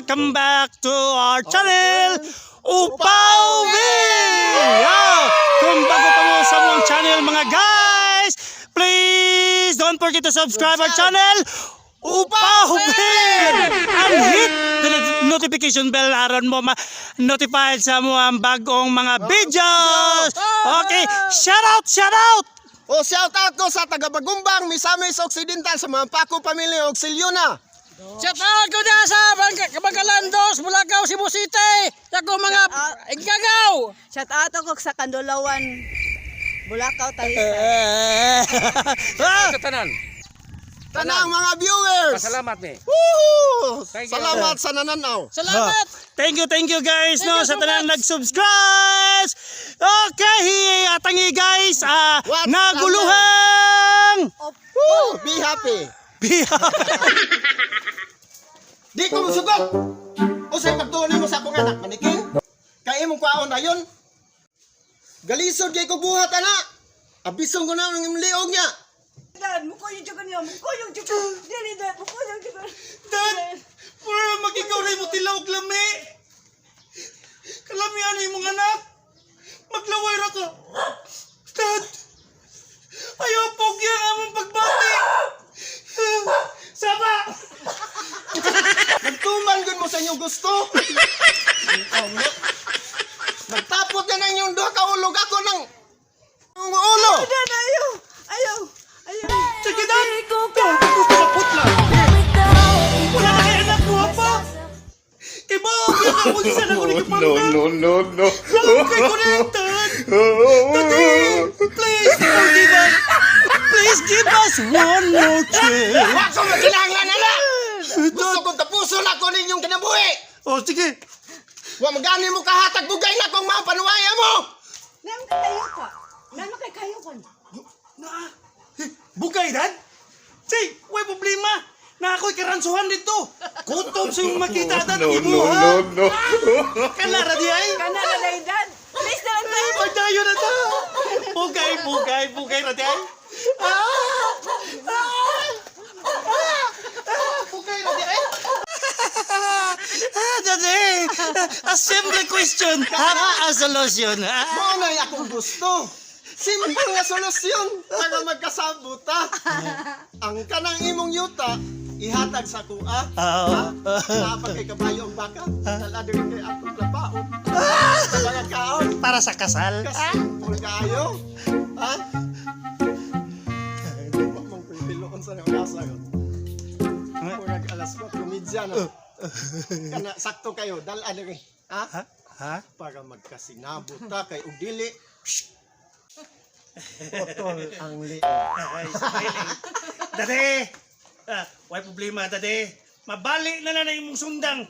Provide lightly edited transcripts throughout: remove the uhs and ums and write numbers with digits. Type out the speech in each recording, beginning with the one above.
welcome back to our channel, Upaw V! Kung bago pa mo sa mong channel mga guys, please don't forget to subscribe our channel, Upaw V! And hit the notification bell aron mo ma-notified sa mga bagong mga videos. Okay, shout out! O shout out ko sa taga Bagumbang, Misamis Occidental, sa mga Paco pamilya og Silyona. Shout out ko na sa Bangkalandos, Bulagaw, Cebu City. Ako mga igagaw. Shout out ako sa Kandolawan, Bulacau, tayo. Katanan. Tanang mga viewers. Pasalamat ni. Woo! Salamat sa nananaw. Salamat. Thank you guys no sa tanan nag-subscribe. Okay, atangi guys, naguluhang. Be happy. Biya. Di ko musugot. Usay pagtuon mo sa akong anak maniking. Kay imong kwaon ayon. Galisod kay ko buhat ana. Abisong ko na ng liog niya. Dan, muko yung jugan niyo, muko yung jugan. Dili, Dan, muko yung jugan. Dad, pura magigaw rin mo tilawag lami. Kalami ano yung mga anak. Maglaway ra ko. Dad, ayaw pogya ang among pagbati. Saba! Nagtuman gud mo sa inyong gusto. Nagtapot na ng inyong duha ka ulog ako ng ulo. Dan, ayaw. Sige, Dad! Kaput lang. Wala na kaya anak mo pa. Kay Bobby, ako isa na ko nagipanggal. No. Kay Connected. Daddy, please forgive us. Please give us one more chance. Wa ko maginahanglan ana. Gusto kong tapuson ako ninyong kinabuhi. Oh, sige. Wa magani mo kahatag bugay na kung mga panuwaya mo. Nang kayo ka. Nang kayo ka. Bugay, Dad? Say, way problema. Na ako'y karansuhan dito. Kutob sa yung makita, Dad. No. Kalara di ay. Kana na day, Dan. Please, Dan, kayo. Pagdayo na ta. Bugay na di ay. Bugay na di ay. Dadi, a simple question. A solution. Mao na akong gusto. Simple nga solusyon para magkasabuta. Ang kanang imong yuta ihatag sa kuha. Napag kay kabayo ang baka. Dala din kay atong labao. Sa mga kaon. Para sa kasal. Kasimple kayo. Ha? Huwag mong pipiloon sa nang asa yun. Murag alas 4:30 na. Kana sakto kayo. Dala din. Ha? Ha? Para magkasinabuta kay ugdili. Putol ang liog. Dade! Way problema, Dade. Mabali na yung mong sundang.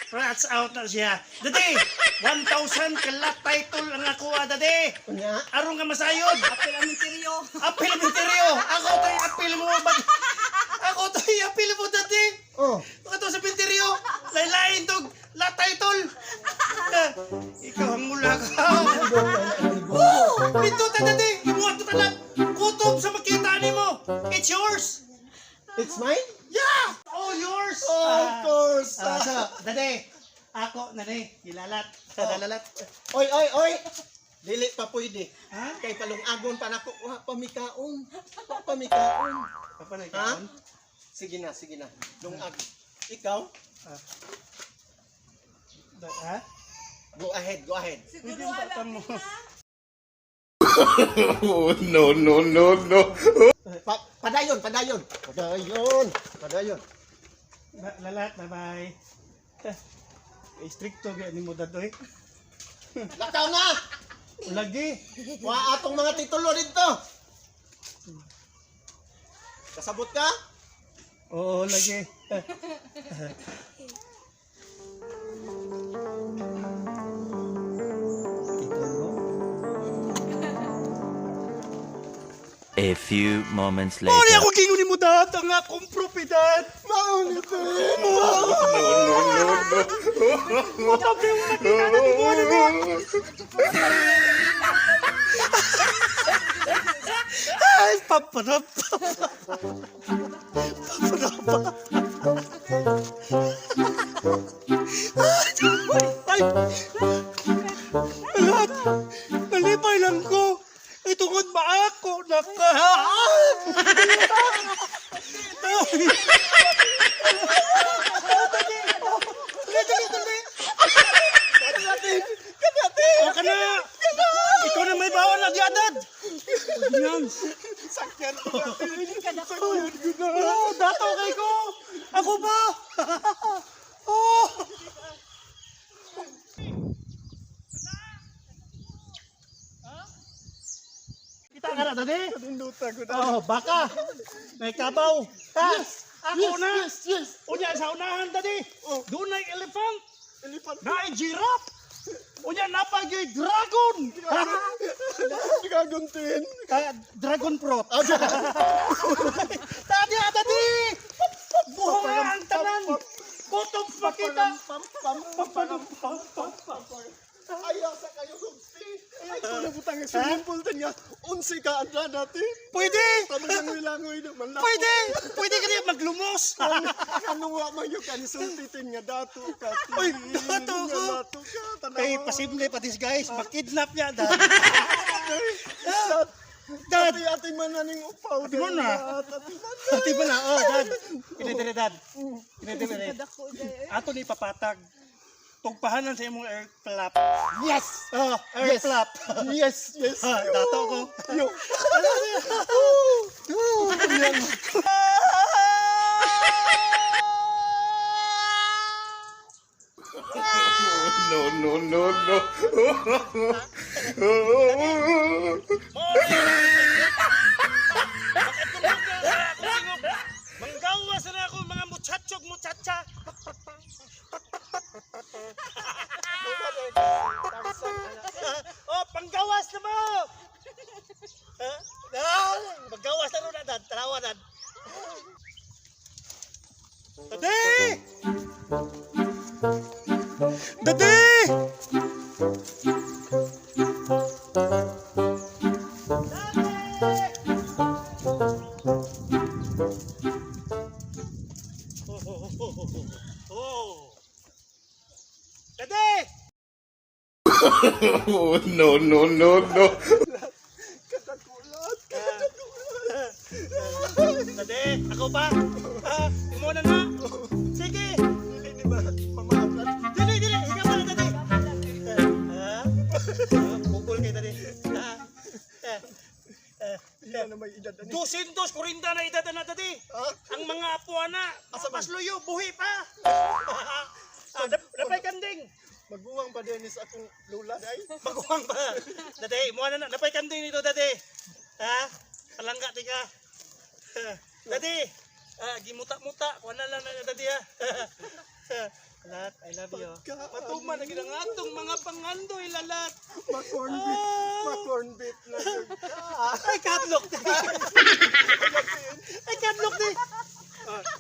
Rats out na siya. Dade! 1,000 kalat title ang nakuha, Dade. Kunya? Arong nga masayod. Apel ang interior. Apil ang interior. Ako tayo apil mo. Ako tayo apil mo, Dade. Oh. Ako to sa pinteriyo. Laylayin to. La title. Ikaw ang mula ka. Ito ta, Dade. Imuha to talag. Kutob sa makita ni mo. It's yours. It's mine? Yeah! All yours! Of course! So, Dade, ako, Dade, ilalat. Dalalat. Oy! Dili pa pwede. Ha? Kay palungagon pa nako. Wa pamikaon. Papanay Ha? ka? Sige na. Lungag. Ikaw? Ha? Go ahead. Pwede yung batan mo. No. Padayon. Lalat, bye-bye. Stricto gaya ni mo, Dadoy. Lakaw na! Lagi. Wa atong mga titulo dito. Kasabot ka? Oo, lagi. A few moments Muna later. ako gingon ni mo, Dad, ang akong propiedad. Maunit No. Sabi mo nakita na ni mo, Ay, paparap. Paparap. Ay! Alat! Nalipay lang ko! Itungod ba ako? Naka! Aka na! Ikaw na may bawal na diadad! Yan! Sakyan ko. Oh, dato kay ko! Ako ba? Oh! Kita ka na, tadi? Kanundutan ko na. Oh, baka! May kabaw! Ha? Ako na! Yes. Unya sa unahan, tadi! Oh. Doon ay elephant! Elephant. Na ay giraffe! Unya napag yung dragon! Gaguntin. Dragon fruit! Tadi, tadi! Buhong na ang tanan! Kutob pa kita! Ayaw sa kayo gugti. Ay, kung nabutang yung swimming pool niya, unsi ka andra dati. Pwede! Langoy-langoy naman lang. Pwede! Pwede ka niya maglumos! Kanuwa man yung kanisultitin nga dato ka. Uy, dato ko. Dato ka. Tanawa. Ay, pasimple pa this guys, makidnap niya, dad. Dad. Dad! Ati man na ning upaw. Ati man na. Ati ba na? Oh, dad. Kinitiri, dad. Kinitiri. Ato ni papatag. Tugpahanan sa imong air flap. Yes! Oh, air flap. Yes! Ha, dato ko. Yo! Yan. No, no, no. Manggawas na ako mga muchachog muchacha. Oh, panggawas na mo. Panggawas na ron na dad, tarawa dad. Dade! Dade! Oh. Dade! Oh, no, no, no, no. Dade, ako ba? Imo na na. Sige. Hindi ba? Pamahalan. Dili, ikaw ba na dade? Bukol kay dade. Hindi na may edad ani. 240 na edad na dade. Ang mga apuan na, pasluyo, buhi pa. Napay kanding. Maguwang pa din sa akong lula day. Maguwang pa. Dade, imo na napay kanding nito dade. Ha? Palangga ti ka. Dade, gimuta-muta, kuha na lang na dade ha. Lalat, I love you. Patuman na ginang atong mga pangandoy lalat. Ma-corn beef. Ma-corn beef na yun. Ay, katlok di. Ay, katlok di.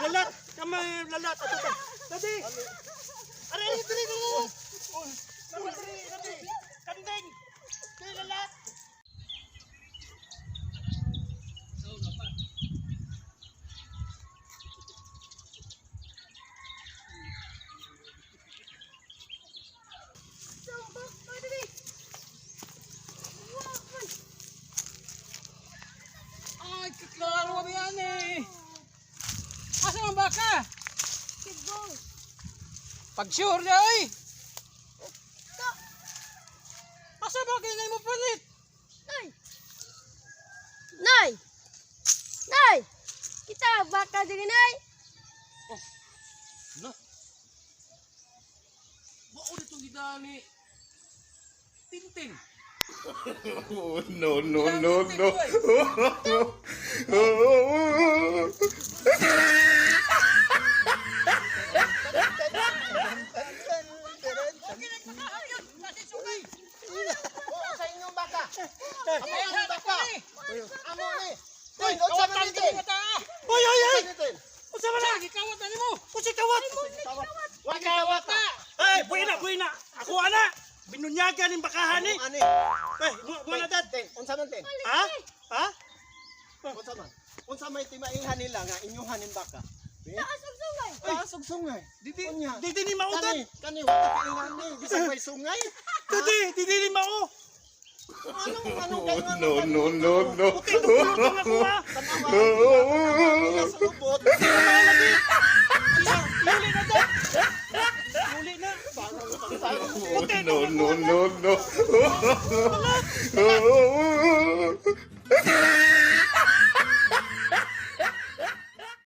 Lalat, kamay lalat. Ato ka. Dade. Aray, dali mo. Dali. Kanding. Dali lalat. Ay, kaklaro ba yan eh? Asa ang baka? Pag-sure na eh! Asa ba kinay mo palit? Nay! Nay! Kita baka diri nay. Mao dito gidani. Tintin. Oh, no, no, no, no. Sa inyong baka. Ayan baka. Amo ni. Hoy, unsa man kawatan dito? dito mata. Hoy, hoy, hoy. Unsa man lagi kawatan nimo? Usi kawat. Kawat ta. Ay, buhay na. Ako ana. Binunyagan ng bakahan eh. Ani. Ay, mo na dad. Unsa man tin? Ha? Ha? Unsa man? Unsa may timailhan nila nga inyuhan ning baka? Nakasugsugay. Kasog sungay. Didi niya. Didi ni mautot. Kani wala kaingani. Bisag may sungay. Didi ni mao. Anong No, no, no, no. Pulutong ako ha. sa lubot. Huli na to. Huli na. No, no, no, no.